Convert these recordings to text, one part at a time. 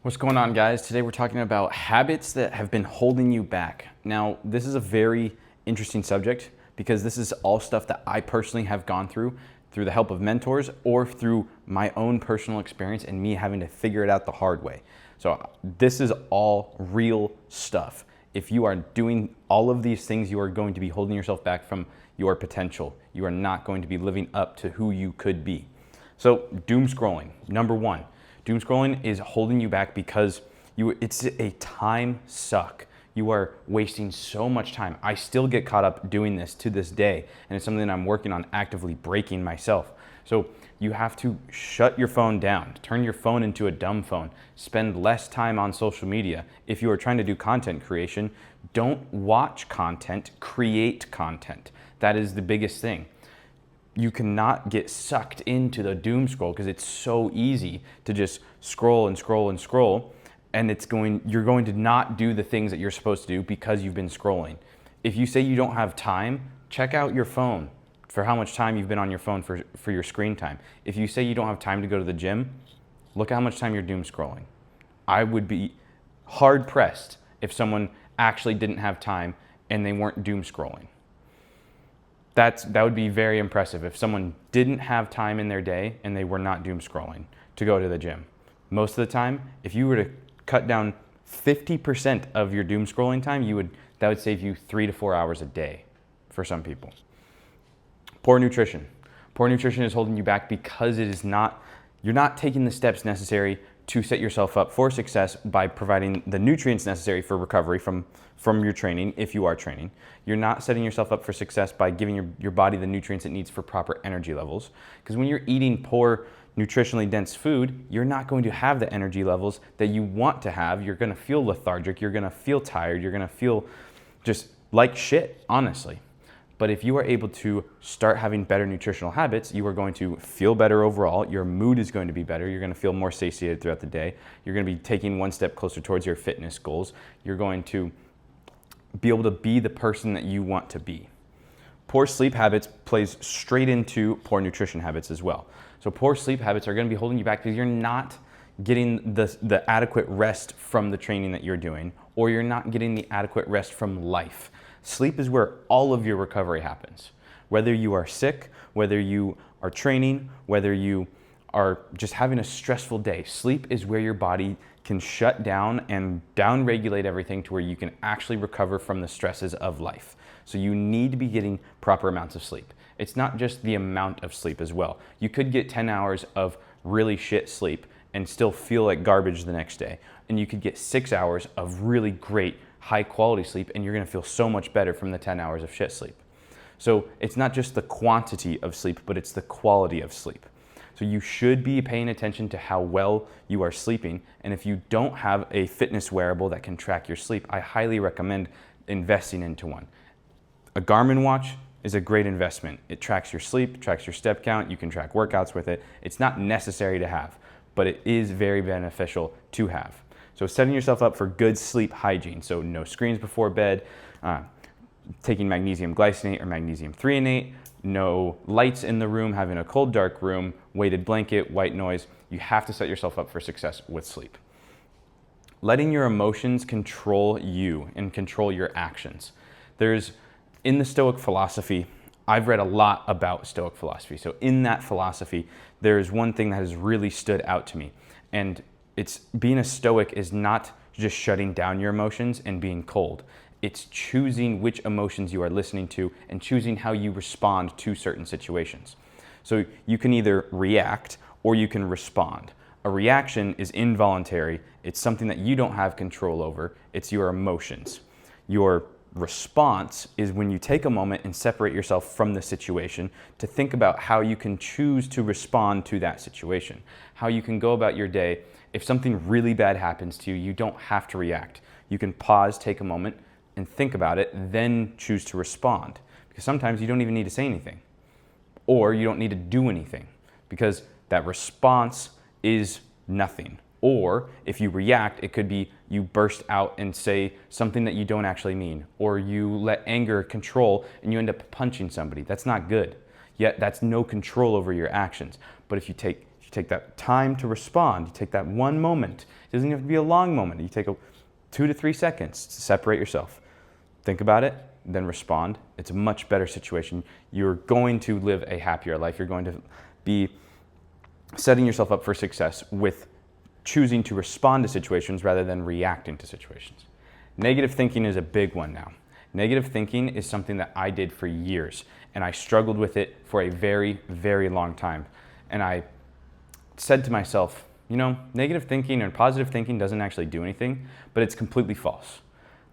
What's going on, guys? Today we're talking about habits that have been holding you back. Now, this is a very interesting subject because this is all stuff that I personally have gone through the help of mentors or through my own personal experience and me having to figure it out the hard way. So this is all real stuff. If you are doing all of these things, you are going to be holding yourself back from your potential. You are not going to be living up to who you could be. So doom scrolling, number one. Doom scrolling is holding you back because it's a time suck. You are wasting so much time. I still get caught up doing this to this day, and it's something that I'm working on actively breaking myself. So you have to shut your phone down, turn your phone into a dumb phone, spend less time on social media. If you are trying to do content creation, don't watch content, create content. That is the biggest thing. You cannot get sucked into the doom scroll because it's so easy to just scroll and scroll and scroll, and you're going to not do the things that you're supposed to do because you've been scrolling. If you say you don't have time, check out your phone for how much time you've been on your phone for your screen time. If you say you don't have time to go to the gym, look at how much time you're doom scrolling. I would be hard pressed if someone actually didn't have time and they weren't doom scrolling. That would be very impressive if someone didn't have time in their day and they were not doom scrolling to go to the gym. Most of the time, if you were to cut down 50% of your doom scrolling time, that would save you 3 to 4 hours a day for some people. Poor nutrition. Poor nutrition is holding you back because you're not taking the steps necessary to set yourself up for success by providing the nutrients necessary for recovery from your training, if you are training. You're not setting yourself up for success by giving your body the nutrients it needs for proper energy levels. Because when you're eating poor, nutritionally dense food, you're not going to have the energy levels that you want to have. You're going to feel lethargic, you're going to feel tired, you're going to feel just like shit, honestly. But if you are able to start having better nutritional habits, you are going to feel better overall. Your mood is going to be better. You're going to feel more satiated throughout the day. You're going to be taking one step closer towards your fitness goals. You're going to be able to be the person that you want to be. Poor sleep habits plays straight into poor nutrition habits as well. So poor sleep habits are going to be holding you back because you're not getting the adequate rest from the training that you're doing, or you're not getting the adequate rest from life. Sleep is where all of your recovery happens. Whether you are sick, whether you are training, whether you are just having a stressful day, sleep is where your body can shut down and down-regulate everything to where you can actually recover from the stresses of life. So you need to be getting proper amounts of sleep. It's not just the amount of sleep as well. You could get 10 hours of really shit sleep and still feel like garbage the next day. And you could get 6 hours of really great high quality sleep and you're gonna feel so much better from the 10 hours of shit sleep. So it's not just the quantity of sleep, but it's the quality of sleep. So you should be paying attention to how well you are sleeping. And if you don't have a fitness wearable that can track your sleep, I highly recommend investing into one. A Garmin watch is a great investment. It tracks your sleep, tracks your step count, you can track workouts with it. It's not necessary to have, but it is very beneficial to have. So setting yourself up for good sleep hygiene. So no screens before bed, taking magnesium glycinate or magnesium threonate, no lights in the room, having a cold, dark room, weighted blanket, white noise. You have to set yourself up for success with sleep. Letting your emotions control you and control your actions. In the Stoic philosophy, I've read a lot about Stoic philosophy. So in that philosophy, there's one thing that has really stood out to me. And it's being a Stoic is not just shutting down your emotions and being cold. It's choosing which emotions you are listening to and choosing how you respond to certain situations. So you can either react or you can respond. A reaction is involuntary. It's something that you don't have control over. It's your emotions. Your response is when you take a moment and separate yourself from the situation to think about how you can choose to respond to that situation, how you can go about your day. If something really bad happens to you, you don't have to react. You can pause, take a moment, and think about it, then choose to respond. Because sometimes you don't even need to say anything, or you don't need to do anything, because that response is nothing. Or if you react, it could be you burst out and say something that you don't actually mean, or you let anger control and you end up punching somebody. That's not good. Yet that's no control over your actions. But if you You take that time to respond. You take that one moment. It doesn't have to be a long moment. You take 2 to 3 seconds to separate yourself. Think about it, then respond. It's a much better situation. You're going to live a happier life. You're going to be setting yourself up for success with choosing to respond to situations rather than reacting to situations. Negative thinking is a big one now. Negative thinking is something that I did for years, and I struggled with it for a very, very long time. And I said to myself, negative thinking and positive thinking doesn't actually do anything, but it's completely false.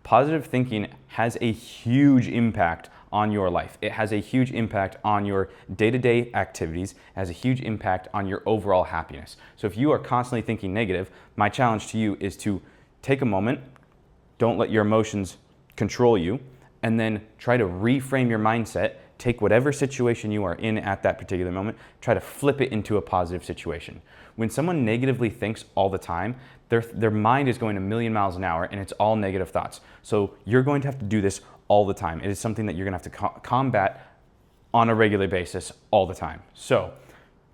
Positive thinking has a huge impact on your life. It has a huge impact on your day-to-day activities. It has a huge impact on your overall happiness. So if you are constantly thinking negative, my challenge to you is to take a moment, don't let your emotions control you, and then try to reframe your mindset. Take whatever situation you are in at that particular moment, try to flip it into a positive situation. When someone negatively thinks all the time, their mind is going a million miles an hour and it's all negative thoughts. So you're going to have to do this all the time. It is something that you're gonna have to combat on a regular basis all the time. So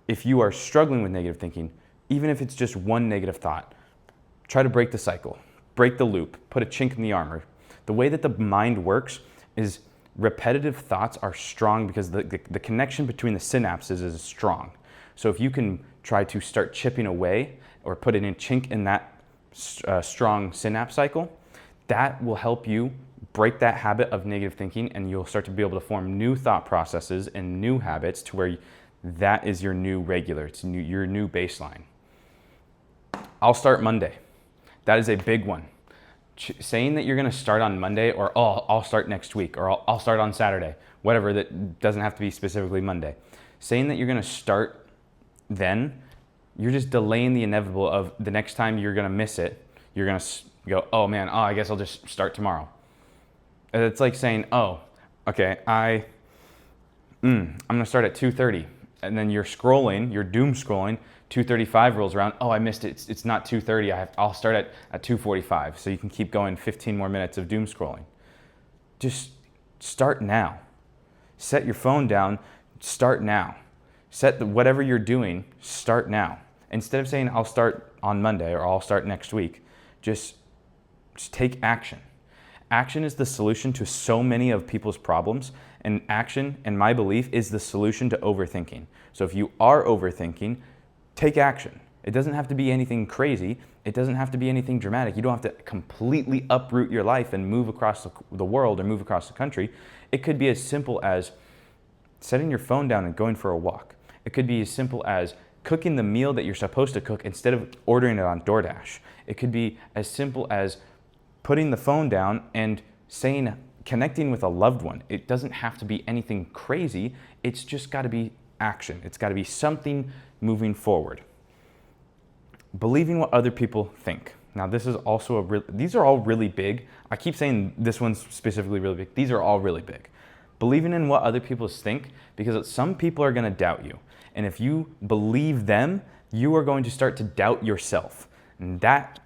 if you are struggling with negative thinking, even if it's just one negative thought, try to break the cycle, break the loop, put a chink in the armor. The way that the mind works is repetitive thoughts are strong because the connection between the synapses is strong. So if you can try to start chipping away or put in a chink in that strong synapse cycle, that will help you break that habit of negative thinking, and you'll start to be able to form new thought processes and new habits to where that is your new regular, it's your new baseline. I'll start Monday. That is a big one. Saying that you're gonna start on Monday, or I'll start next week, or I'll start on Saturday, whatever, that doesn't have to be specifically Monday. Saying that you're gonna start then, you're just delaying the inevitable of the next time you're gonna miss it, you're gonna go, oh man, I guess I'll just start tomorrow. It's like saying, okay, I'm gonna start at 2:30, and then you're doom scrolling, 2:35 rolls around, I missed it, it's not 2:30, I'll start at 2:45, so you can keep going 15 more minutes of doom scrolling. Just start now. Set your phone down, start now. Set whatever you're doing, start now. Instead of saying, I'll start on Monday, or I'll start next week, just take action. Action is the solution to so many of people's problems, and action, in my belief, is the solution to overthinking. So if you are overthinking, take action. It doesn't have to be anything crazy. It doesn't have to be anything dramatic. You don't have to completely uproot your life and move across the world or move across the country. It could be as simple as setting your phone down and going for a walk. It could be as simple as cooking the meal that you're supposed to cook instead of ordering it on DoorDash. It could be as simple as putting the phone down and connecting with a loved one. It doesn't have to be anything crazy. It's just got to be action. It's got to be something moving forward. Believing what other people think. Now, this is also these are all really big. I keep saying this one's specifically really big. These are all really big. Believing in what other people think, because some people are going to doubt you. And if you believe them, you are going to start to doubt yourself. And that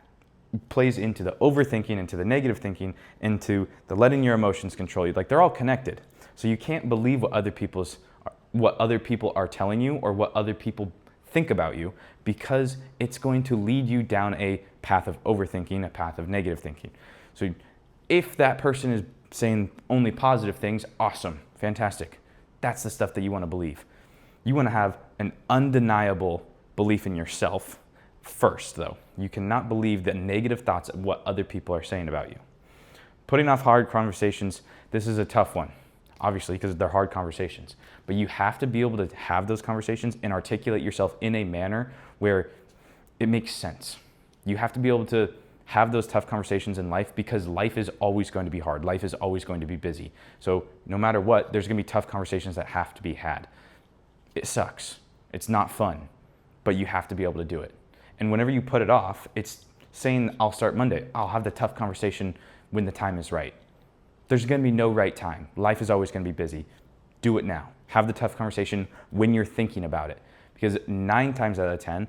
plays into the overthinking, into the negative thinking, into the letting your emotions control you. Like, they're all connected. So you can't believe what other people are telling you or what other people think about you, because it's going to lead you down a path of overthinking, a path of negative thinking. So if that person is saying only positive things, awesome, fantastic. That's the stuff that you want to believe. You want to have an undeniable belief in yourself first, though. You cannot believe the negative thoughts of what other people are saying about you. Putting off hard conversations, this is a tough one, obviously, because they're hard conversations. But you have to be able to have those conversations and articulate yourself in a manner where it makes sense. You have to be able to have those tough conversations in life, because life is always going to be hard. Life is always going to be busy. So no matter what, there's going to be tough conversations that have to be had. It sucks. It's not fun, but you have to be able to do it. And whenever you put it off, it's saying, I'll start Monday. I'll have the tough conversation when the time is right. There's going to be no right time. Life is always going to be busy. Do it now. Have the tough conversation when you're thinking about it, because 9 times out of 10,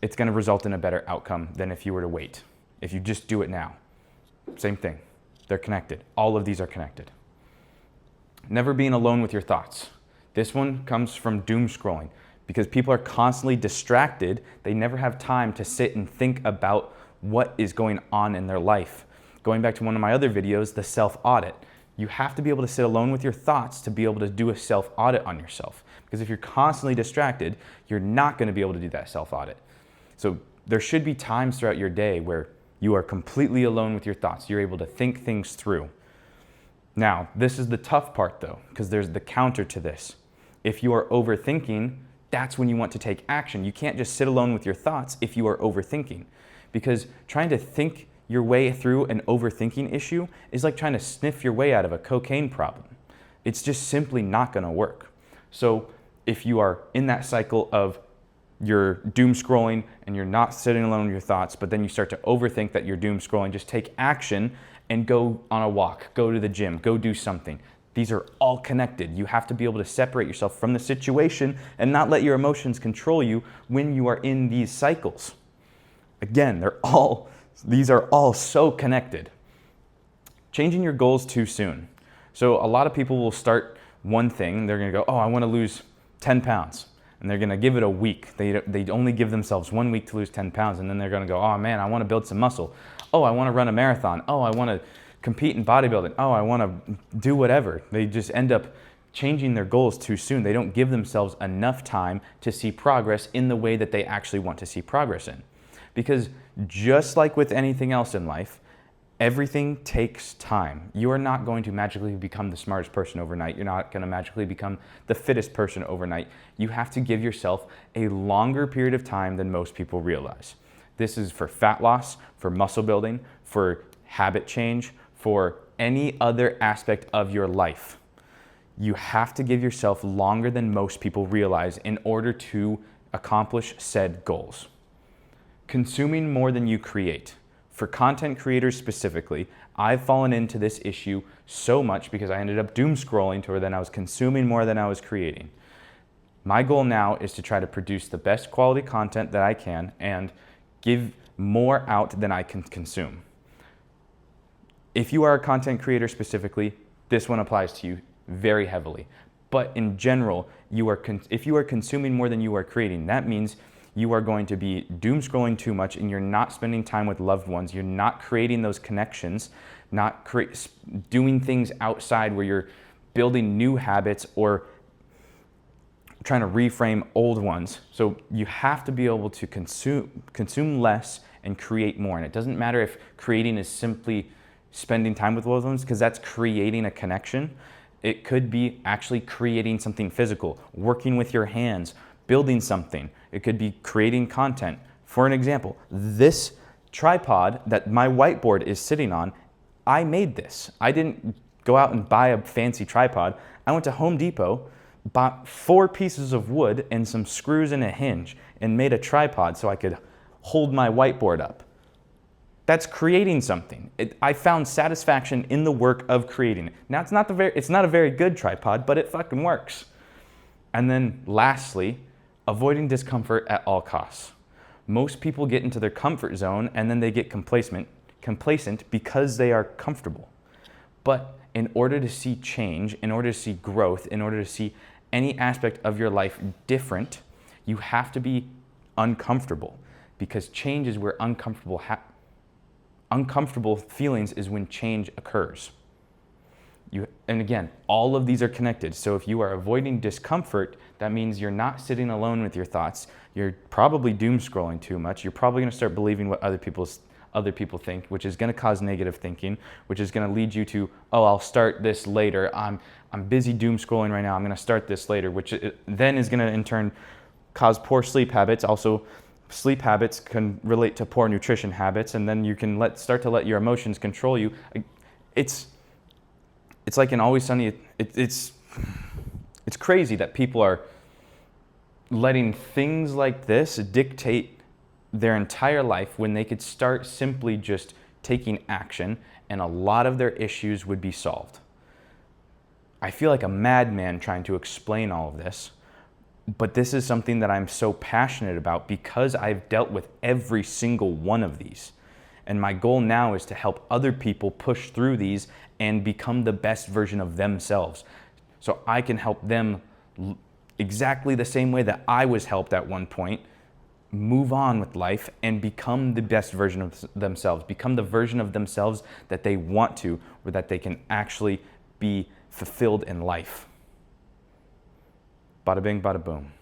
it's going to result in a better outcome than if you were to wait. If you just do it now, same thing. They're connected. All of these are connected. Never being alone with your thoughts. This one comes from doom scrolling. because people are constantly distracted. They never have time to sit and think about what is going on in their life. Going back to one of my other videos, the self-audit. You have to be able to sit alone with your thoughts to be able to do a self-audit on yourself. Because if you're constantly distracted, you're not going to be able to do that self-audit. So there should be times throughout your day where you are completely alone with your thoughts. You're able to think things through. Now, this is the tough part though, because there's the counter to this. If you are overthinking, that's when you want to take action. You can't just sit alone with your thoughts if you are overthinking, because trying to think your way through an overthinking issue is like trying to sniff your way out of a cocaine problem. It's just simply not going to work. So if you are in that cycle of you're doom scrolling and you're not sitting alone with your thoughts, but then you start to overthink that you're doom scrolling, just take action and go on a walk, go to the gym, go do something. These are all connected. You have to be able to separate yourself from the situation and not let your emotions control you when you are in these cycles. Again, these are all so connected. Changing your goals too soon. So a lot of people will start one thing, they're gonna go, oh, I wanna lose 10 pounds. And they're gonna give it a week. They only give themselves 1 week to lose 10 pounds, and then they're gonna go, oh man, I wanna build some muscle. Oh, I wanna run a marathon. Oh, I wanna compete in bodybuilding. Oh, I wanna do whatever. They just end up changing their goals too soon. They don't give themselves enough time to see progress in the way that they actually want to see progress in. Because just like with anything else in life, everything takes time. You are not going to magically become the smartest person overnight. You're not going to magically become the fittest person overnight. You have to give yourself a longer period of time than most people realize. This is for fat loss, for muscle building, for habit change, for any other aspect of your life. You have to give yourself longer than most people realize in order to accomplish said goals. Consuming more than you create. For content creators specifically, I've fallen into this issue so much because I ended up doom scrolling to where then I was consuming more than I was creating. My goal now is to try to produce the best quality content that I can and give more out than I can consume. If you are a content creator specifically, this one applies to you very heavily. But in general, if you are consuming more than you are creating, that means you are going to be doom scrolling too much and you're not spending time with loved ones. You're not creating those connections, not doing things outside where you're building new habits or trying to reframe old ones. So you have to be able to consume less and create more. And it doesn't matter if creating is simply spending time with loved ones, because that's creating a connection. It could be actually creating something physical, working with your hands, building something. It could be creating content. For an example, this tripod that my whiteboard is sitting on, I made this. I didn't go out and buy a fancy tripod. I went to Home Depot, bought 4 pieces of wood and some screws and a hinge and made a tripod so I could hold my whiteboard up. That's creating something. I found satisfaction in the work of creating it. Now, it's not a very good tripod, but it fucking works. And then lastly, avoiding discomfort at all costs. Most people get into their comfort zone and then they get complacent because they are comfortable. But in order to see change, in order to see growth, in order to see any aspect of your life different, you have to be uncomfortable, because change is where uncomfortable feelings is when change occurs. And again, all of these are connected. So if you are avoiding discomfort, that means you're not sitting alone with your thoughts. You're probably doom scrolling too much. You're probably going to start believing what other people think, which is going to cause negative thinking, which is going to lead you to, oh, I'll start this later. I'm busy doom scrolling right now. I'm going to start this later, which then is going to in turn cause poor sleep habits. Also, sleep habits can relate to poor nutrition habits, and then you can start to let your emotions control you. It's like in Always Sunny, it's crazy that people are letting things like this dictate their entire life when they could start simply just taking action and a lot of their issues would be solved. I feel like a madman trying to explain all of this, but this is something that I'm so passionate about because I've dealt with every single one of these. And my goal now is to help other people push through these and become the best version of themselves. So I can help them exactly the same way that I was helped at one point, move on with life and become the best version of themselves, become the version of themselves that they want to, or that they can actually be fulfilled in life. Bada bing, bada boom.